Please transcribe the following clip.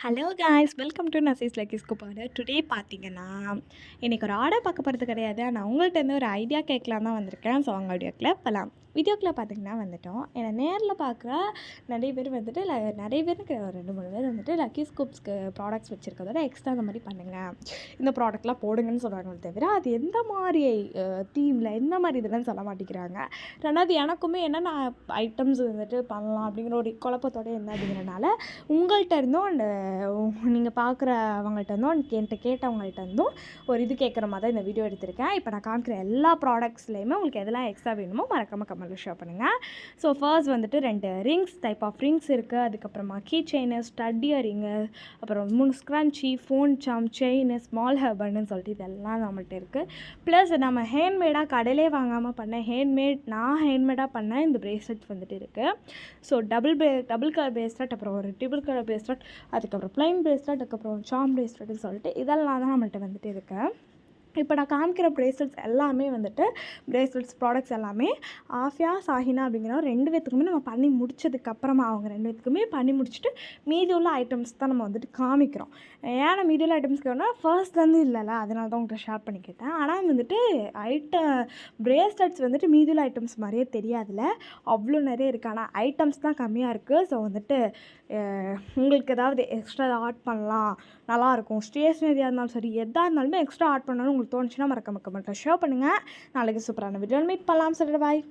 Hello guys, welcome to நசீஸ் லக்கீஸ் குப்பாடு. டுடே பார்த்தீங்கன்னா, இன்றைக்கி ஒரு ஆர்டர் பார்க்க போகிறது கிடையாது. நான் உங்கள்கிட்ட ஒரு ஐடியா கேட்கலாம் தான் வந்திருக்கேன். ஸோ அவங்க வீடியோக்குள்ளே போகலாம். வீடியோக்குள்ளே பார்த்தீங்கன்னா வந்துட்டோம், என்னை நேரில் பார்க்குற நிறைய பேர் வந்துட்டு நிறைய பேருக்கு ஒரு 2-3 பேர் வந்துட்டு லக்கி ஸ்கூப்ஸ்க்கு ப்ராடக்ட்ஸ் வச்சுருக்கதோட எக்ஸ்ட்ரா அந்த மாதிரி பண்ணுங்கள், இந்த ப்ராடக்ட்லாம் போடுங்கன்னு சொல்கிறாங்களே தவிர அது எந்த மாதிரி தீமில் எந்த மாதிரி இதெல்லாம் சொல்ல மாட்டேங்கிறாங்க. ரெண்டாவது எனக்குமே என்னென்ன ஐட்டம்ஸ் வந்துட்டு பண்ணலாம் அப்படிங்கிற ஒரு குழப்பத்தோடு என்ன அப்படிங்கிறனால உங்கள்கிட்ட இருந்தும் அந்த நீங்கள் பார்க்குறவங்கள்ட்ட இருந்தும் என்கிட்ட கேட்டவங்கள்ட்ட இருந்தும் ஒரு இது கேட்குற மாதிரி தான் இந்த வீடியோ எடுத்திருக்கேன். இப்போ நான் காமிக்கிற எல்லா ப்ராடக்ட்ஸ்லேயுமே உங்களுக்கு எதெல்லாம் எக்ஸ்ட்ரா வேணுமோ மறக்காமல் கமெண்ட்டில் ஷேர் பண்ணுங்கள். ஸோ ஃபர்ஸ்ட் வந்துட்டு 2 ரிங்ஸ் டைப் ஆஃப் ரிங்ஸ் இருக்குது. அதுக்கப்புறமா கீ செயின், ஸ்டட் இயரிங்கு, அப்புறம் 3 ஸ்க்ரன்ச்சி, ஃபோன் சாம், செயின், ஸ்மால் ஹேர்பன்னு சொல்லிட்டு இதெல்லாம் நம்மள்ட்ட இருக்குது. ப்ளஸ் நம்ம ஹேண்ட்மேடாக கடையிலே வாங்காமல் பண்ண நான் ஹேண்ட்மேடாக பண்ண இந்த பிரேஸ்லெட்ஸ் வந்துட்டு இருக்குது. ஸோ டபுள் கலர் பிரேஸ்லெட், அப்புறம் ஒரு ட்ரிபிள் கலர் பிரேஸ்லெட், அதுக்கப்புறம் ப்ளைன் பிரேஸ்லெட், அதுக்கப்புறம் சாம் பிரேஸ்லெட்னு சொல்லிட்டு இதெல்லாம் தான் நம்மள்ட்ட வந்துட்டு இருக்குது. இப்போ நான் காமிக்கிற பிரேஸ்லெட்ஸ் எல்லாமே வந்துட்டு பிரேஸ்லெட்ஸ் ப்ராடக்ட்ஸ் எல்லாமே ஆஃபியா, சாஹினா அப்படிங்கிற 2 பேத்துக்குமே நம்ம பண்ணி முடிச்சதுக்கப்புறமா அவங்க 2 பேத்துக்குமே பண்ணி முடிச்சுட்டு மீதி உள்ள ஐட்டம்ஸ் தான் நம்ம வந்துட்டு காமிக்கிறோம். ஏன்னா மீதி உள்ள ஐட்டம்ஸ்க்கு வேணால் ஃபர்ஸ்ட்லேருந்து இல்லைல்ல, அதனால தான் உங்கள்கிட்ட ஷேர் பண்ணிக்கிட்டேன். ஆனால் வந்துட்டு பிரேஸ்லெட்ஸ் வந்துட்டு மீதி உள்ள ஐட்டம்ஸ் மாதிரியே தெரியாதுல்ல, அவ்வளோ நிறைய இருக்குது. ஆனால் ஐட்டம்ஸ் தான் கம்மியாக இருக்குது. ஸோ வந்துட்டு உங்களுக்கு ஏதாவது எக்ஸ்ட்ரா ஆட் பண்ணலாம், நல்லாயிருக்கும், ஸ்டேஷ்னரியாக இருந்தாலும் சரி எதாக இருந்தாலுமே எக்ஸ்ட்ரா ஆட் பண்ணணும்னு உங்களுக்கு தோணுச்சுன்னா மறக்காம கமெண்ட்டில் ஷேர் பண்ணுங்கள். நாளைக்கு சூப்பரான வீடியோவில் மீட் பண்ணலாம். சொல்லிட்டு பாய்.